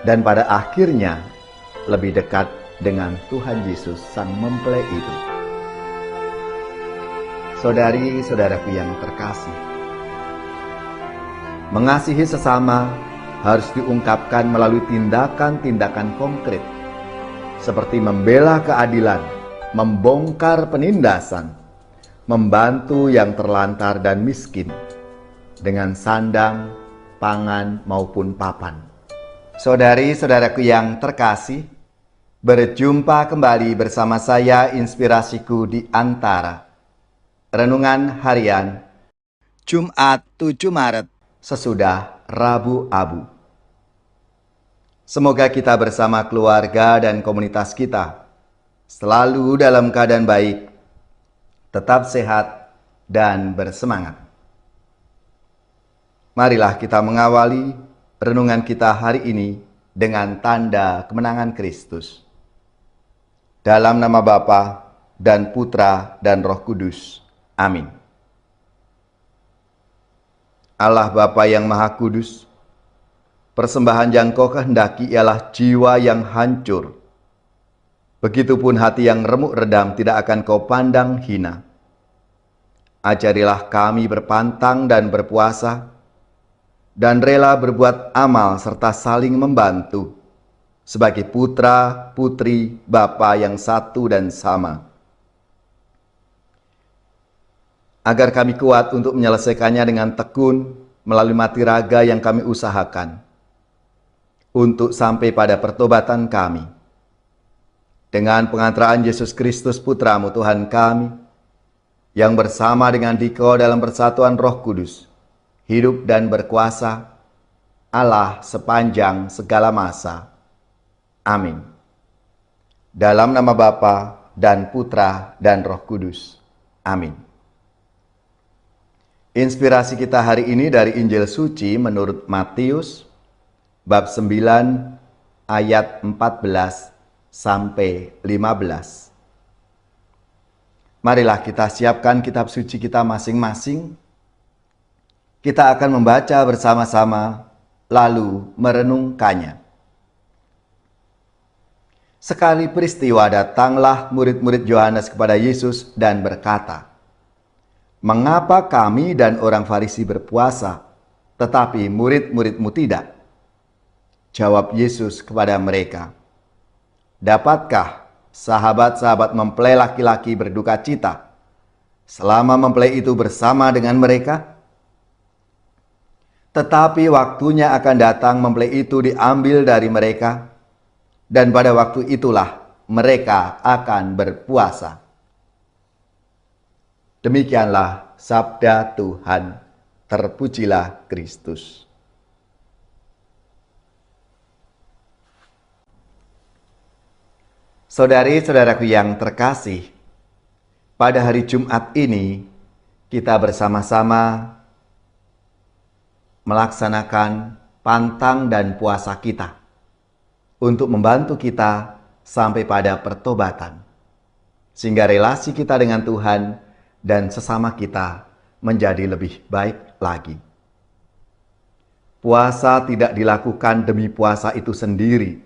dan pada akhirnya lebih dekat dengan Tuhan Yesus Sang Mempelai itu. Saudari-saudaraku yang terkasih, mengasihi sesama harus diungkapkan melalui tindakan-tindakan konkret, seperti membela keadilan, membongkar penindasan, membantu yang terlantar dan miskin, dengan sandang, pangan, maupun papan. Saudari-saudaraku yang terkasih, berjumpa kembali bersama saya Inspirasiku di Antara. Renungan Harian Jumat 7 Maret sesudah Rabu Abu. Semoga kita bersama keluarga dan komunitas kita selalu dalam keadaan baik, tetap sehat dan bersemangat. Marilah kita mengawali renungan kita hari ini dengan tanda kemenangan Kristus. Dalam nama Bapa dan Putra dan Roh Kudus. Amin. Allah Bapa yang Maha Kudus, persembahan yang Kau kehendaki ialah jiwa yang hancur. Begitupun hati yang remuk redam tidak akan Kau pandang hina. Ajarilah kami berpantang dan berpuasa, dan rela berbuat amal serta saling membantu, sebagai putra, putri, Bapa yang satu dan sama. Agar kami kuat untuk menyelesaikannya dengan tekun melalui mati raga yang kami usahakan, untuk sampai pada pertobatan kami. Dengan pengantaraan Yesus Kristus Putramu Tuhan kami, yang bersama dengan Dikau dalam persatuan Roh Kudus, hidup dan berkuasa, Allah sepanjang segala masa. Amin. Dalam nama Bapa dan Putra dan Roh Kudus. Amin. Inspirasi kita hari ini dari Injil Suci menurut Matius, bab 9, ayat 14 sampai 15. Marilah kita siapkan kitab suci kita masing-masing. Kita akan membaca bersama-sama, lalu merenungkannya. Sekali peristiwa datanglah murid-murid Yohanes kepada Yesus dan berkata, "Mengapa kami dan orang Farisi berpuasa, tetapi murid-murid-mu tidak?" Jawab Yesus kepada mereka, "Dapatkah sahabat-sahabat mempelai laki-laki berduka cita selama mempelai itu bersama dengan mereka? Tetapi waktunya akan datang mempelai itu diambil dari mereka, dan pada waktu itulah mereka akan berpuasa." Demikianlah sabda Tuhan. Terpujilah Kristus. Saudari-saudaraku yang terkasih, pada hari Jumat ini kita bersama-sama melaksanakan pantang dan puasa kita untuk membantu kita sampai pada pertobatan, sehingga relasi kita dengan Tuhan dan sesama kita menjadi lebih baik lagi. Puasa tidak dilakukan demi puasa itu sendiri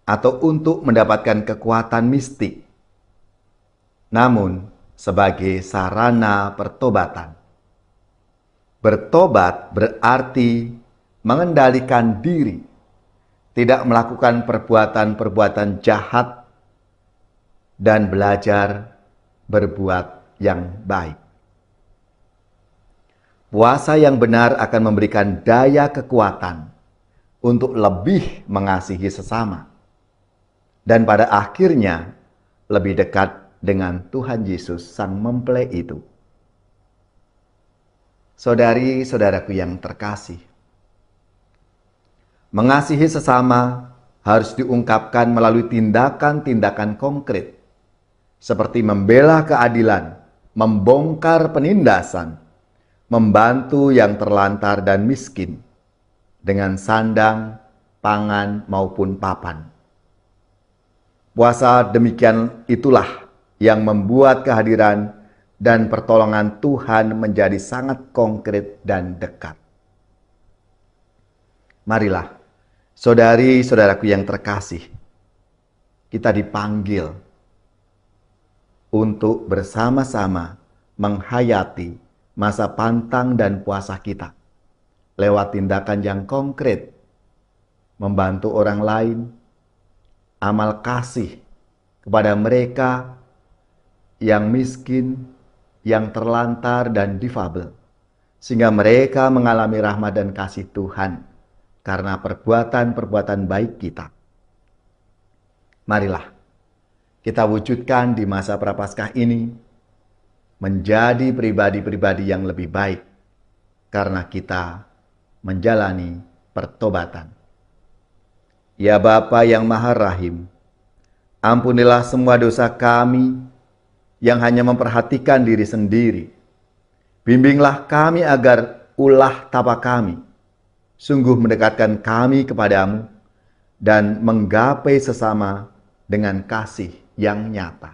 atau untuk mendapatkan kekuatan mistik, namun sebagai sarana pertobatan. Bertobat berarti mengendalikan diri, tidak melakukan perbuatan-perbuatan jahat, dan belajar berbuat yang baik. Puasa yang benar akan memberikan daya kekuatan untuk lebih mengasihi sesama, dan pada akhirnya lebih dekat dengan Tuhan Yesus Sang Mempelai itu. Saudari-saudaraku yang terkasih, mengasihi sesama harus diungkapkan melalui tindakan-tindakan konkret, seperti membela keadilan, membongkar penindasan, membantu yang terlantar dan miskin, dengan sandang, pangan, maupun papan. Puasa demikian itulah yang membuat kehadiran dan pertolongan Tuhan menjadi sangat konkret dan dekat. Marilah Saudari-saudaraku yang terkasih, kita dipanggil untuk bersama-sama menghayati masa pantang dan puasa kita lewat tindakan yang konkret, membantu orang lain, amal kasih kepada mereka yang miskin, yang terlantar dan difabel, sehingga mereka mengalami rahmat dan kasih Tuhan karena perbuatan-perbuatan baik kita. Marilah kita wujudkan di masa Prapaskah ini menjadi pribadi-pribadi yang lebih baik karena kita menjalani pertobatan. Ya Bapa yang Maha Rahim, ampunilah semua dosa kami yang hanya memperhatikan diri sendiri. Bimbinglah kami agar ulah tapak kami sungguh mendekatkan kami kepadamu dan menggapai sesama dengan kasih yang nyata.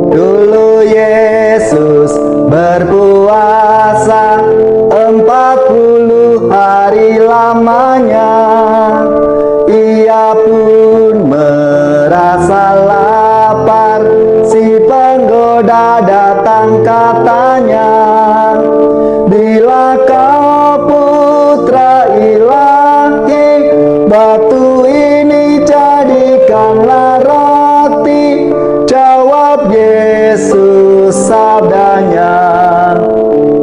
Dulu Yesus berpuasa 40 hari lamanya. Ia pun merasa lapar, si penggoda datang katanya, bila kau putra ilahi, batu ini jadikanlah roti. Jawab Yesus sabdanya,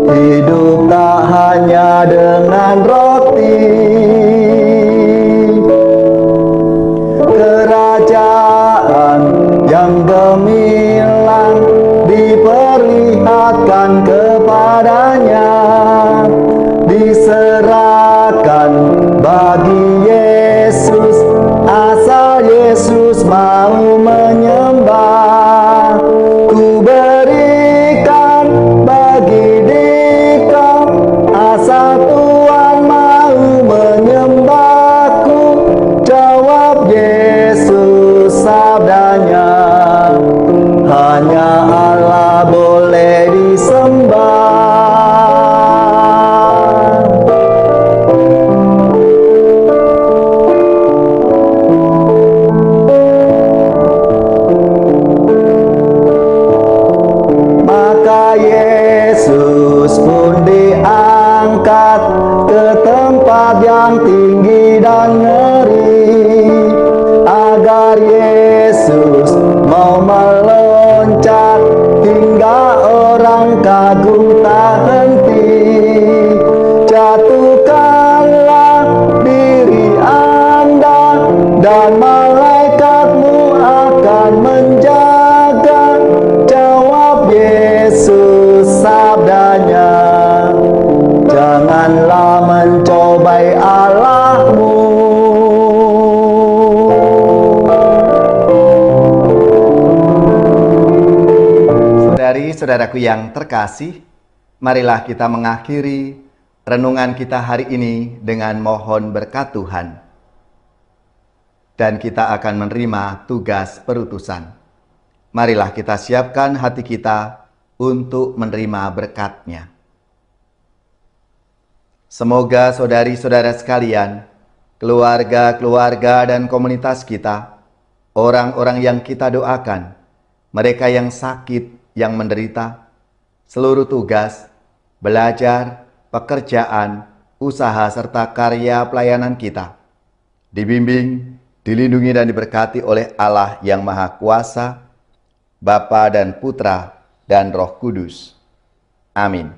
hidup tak hanya dengan roti. Kerajaan yang gemilang diperlihatkan kepadanya, diserahkan bagi Yesus, asal Yesus mau menyembah. Ku berikan bagi dikau, asal Tuhan mau menyembahku. Jawab Yesus sabdanya, hanya Allah boleh disembah. Maka Yesus pun diangkat ke tempat yang tinggi dan ngeri, agar Yesus mau meloncat hingga orang kagum tak henti. Jatuhkanlah diri Anda dan malaikatmu akan menjaga. Jawab Yesus sabdanya, janganlah mencobai Allahmu. Saudari-saudaraku yang terkasih, marilah kita mengakhiri renungan kita hari ini dengan mohon berkat Tuhan. Dan kita akan menerima tugas perutusan. Marilah kita siapkan hati kita untuk menerima berkat-Nya. Semoga saudari-saudara sekalian, keluarga-keluarga dan komunitas kita, orang-orang yang kita doakan, mereka yang sakit, yang menderita, seluruh tugas, belajar, pekerjaan, usaha, serta karya pelayanan kita, dibimbing, dilindungi dan diberkati oleh Allah yang Maha Kuasa, Bapa dan Putra dan Roh Kudus. Amin.